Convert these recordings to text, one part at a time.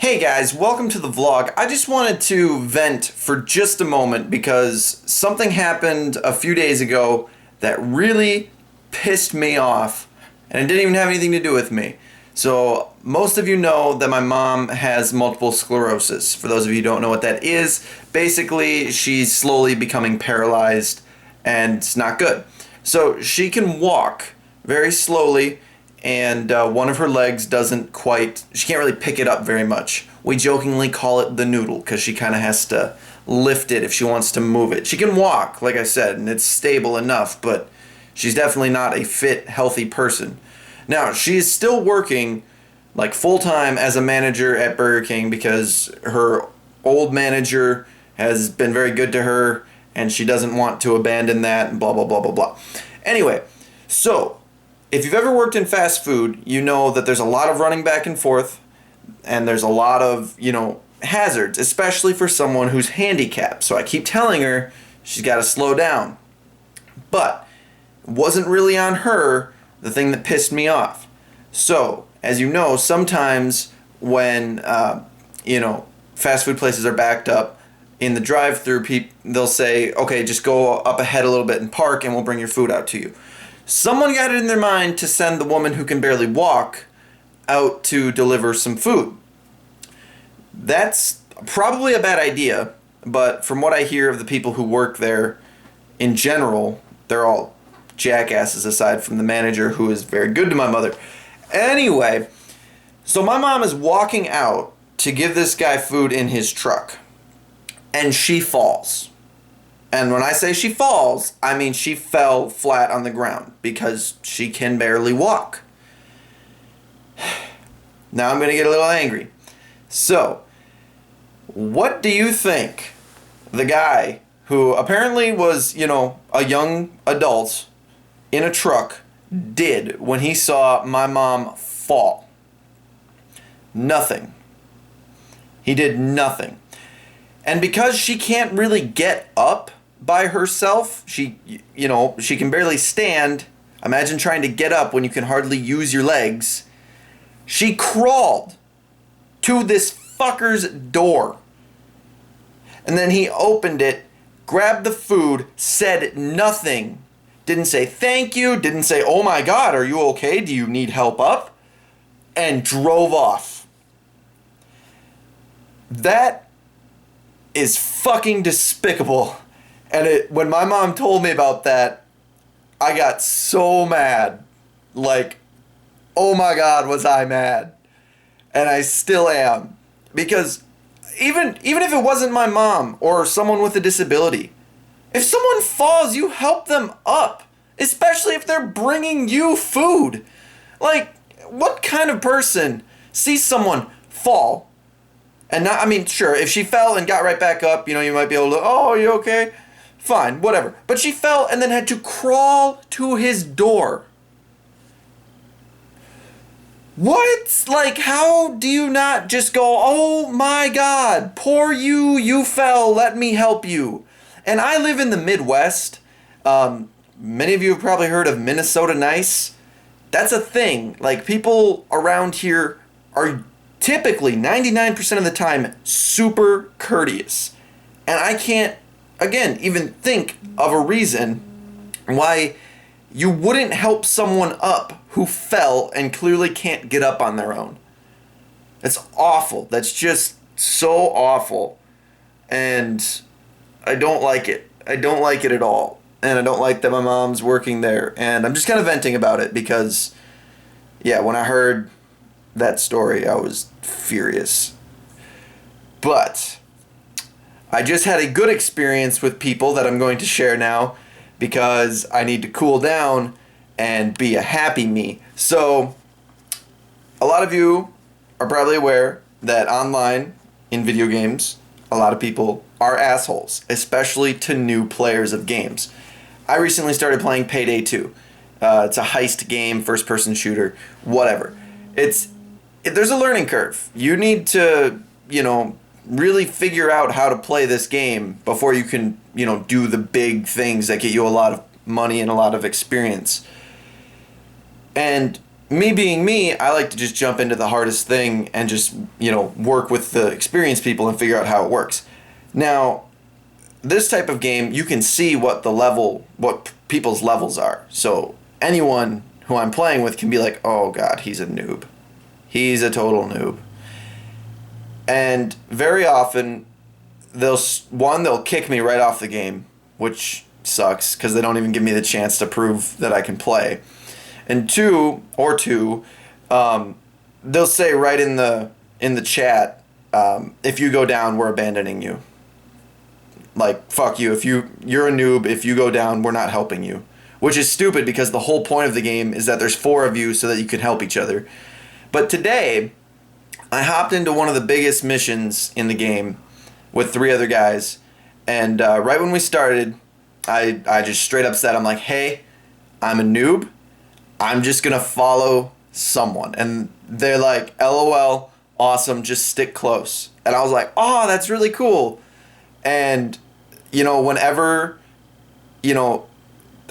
Hey guys, welcome to the vlog. I just wanted to vent for just a moment because something happened a few days ago that really pissed me off, and it didn't even have anything to do with me. So most of you know that my mom has multiple sclerosis. For those of you who don't know what that is, basically she's slowly becoming paralyzed and it's not good. So she can walk very slowly, and one of her legs she can't really pick it up very much. We jokingly call it the noodle because she kind of has to lift it if she wants to move it. She can walk, like I said, and it's stable enough, but she's definitely not a fit, healthy person. Now, she is still working like full-time as a manager at Burger King because her old manager has been very good to her and she doesn't want to abandon that and blah, blah, blah, blah, blah. Anyway, so if you've ever worked in fast food, you know that there's a lot of running back and forth, and there's a lot of, hazards, especially for someone who's handicapped. So I keep telling her she's got to slow down. But it wasn't really on her the thing that pissed me off. So, as you know, sometimes when, fast food places are backed up, in the drive-thru, they'll say, okay, just go up ahead a little bit and park and we'll bring your food out to you. Someone got it in their mind to send the woman who can barely walk out to deliver some food. That's probably a bad idea, but from what I hear of the people who work there in general, they're all jackasses aside from the manager, who is very good to my mother. Anyway, so my mom is walking out to give this guy food in his truck, and she falls. And when I say she falls, I mean she fell flat on the ground because she can barely walk. Now I'm going to get a little angry. So, what do you think the guy who apparently was, a young adult in a truck did when he saw my mom fall? Nothing. He did nothing. And because she can't really get up by herself, she can barely stand. Imagine trying to get up when you can hardly use your legs. She crawled to this fucker's door. And then he opened it, grabbed the food, said nothing. Didn't say thank you, didn't say, oh my God, are you okay? Do you need help up? And drove off. That is fucking despicable. And when my mom told me about that, I got so mad. Like, oh my God, was I mad. And I still am. Because even if it wasn't my mom or someone with a disability, if someone falls, you help them up. Especially if they're bringing you food. Like, what kind of person sees someone fall and not, sure, if she fell and got right back up, you might be able to, oh, are you okay? Fine, whatever. But she fell and then had to crawl to his door. What? Like, how do you not just go, oh my God, poor you, you fell, let me help you? And I live in the Midwest. Many of you have probably heard of Minnesota Nice. That's a thing. Like, people around here are typically, 99% of the time, super courteous. And I can't, again, even think of a reason why you wouldn't help someone up who fell and clearly can't get up on their own. That's awful. That's just so awful. And I don't like it. I don't like it at all. And I don't like that my mom's working there. And I'm just kind of venting about it because, yeah, when I heard that story, I was furious. But I just had a good experience with people that I'm going to share now because I need to cool down and be a happy me. So, a lot of you are probably aware that online, in video games, a lot of people are assholes, especially to new players of games. I recently started playing Payday 2. It's a heist game, first-person shooter, whatever. There's a learning curve. You need to, really figure out how to play this game before you can, do the big things that get you a lot of money and a lot of experience. And me being me, I like to just jump into the hardest thing and just, work with the experienced people and figure out how it works. Now, this type of game, you can see what people's levels are. So anyone who I'm playing with can be like, oh God, he's a noob. He's a total noob. And very often, they'll kick me right off the game, which sucks because they don't even give me the chance to prove that I can play. And two, they'll say right in the chat, if you go down, we're abandoning you. Like, fuck you. If you're a noob, if you go down, we're not helping you. Which is stupid because the whole point of the game is that there's 4 of you so that you can help each other. But today, I hopped into one of the biggest missions in the game with 3 other guys. And right when we started, I just straight up said, I'm like, hey, I'm a noob. I'm just going to follow someone. And they're like, LOL, awesome, just stick close. And I was like, oh, that's really cool. And, whenever,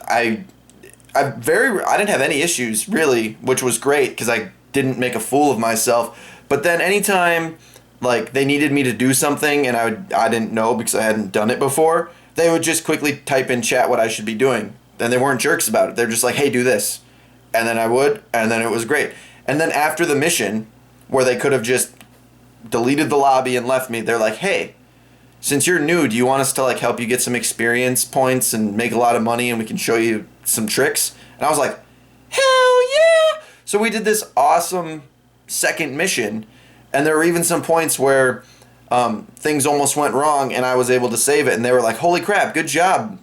I didn't have any issues really, which was great because I didn't make a fool of myself. But then anytime like they needed me to do something and I didn't know because I hadn't done it before, they would just quickly type in chat what I should be doing. And they weren't jerks about it. They're just like, hey, do this. And then I would, and then it was great. And then after the mission, where they could have just deleted the lobby and left me, they're like, hey, since you're new, do you want us to like help you get some experience points and make a lot of money and we can show you some tricks? And I was like, hell yeah! So we did this awesome second mission, and there were even some points where things almost went wrong and I was able to save it, and they were like, holy crap, good job.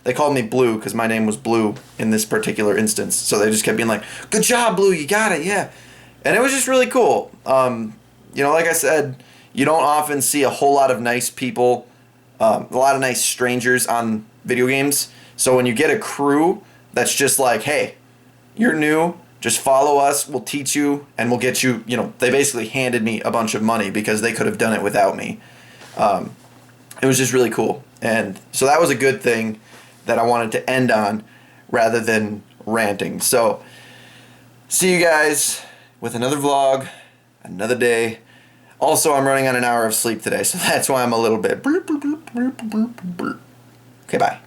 They called me Blue because my name was Blue in this particular instance. So they just kept being like, good job, Blue, you got it, yeah. And it was just really cool. Like I said, you don't often see a whole lot of nice people, a lot of nice strangers on video games. So when you get a crew that's just like, hey, you're new, just follow us, we'll teach you, and we'll get you, they basically handed me a bunch of money because they could have done it without me. It was just really cool. And so that was a good thing that I wanted to end on rather than ranting. So see you guys with another vlog, another day. Also, I'm running on an hour of sleep today, so that's why I'm a little bit... Okay, bye.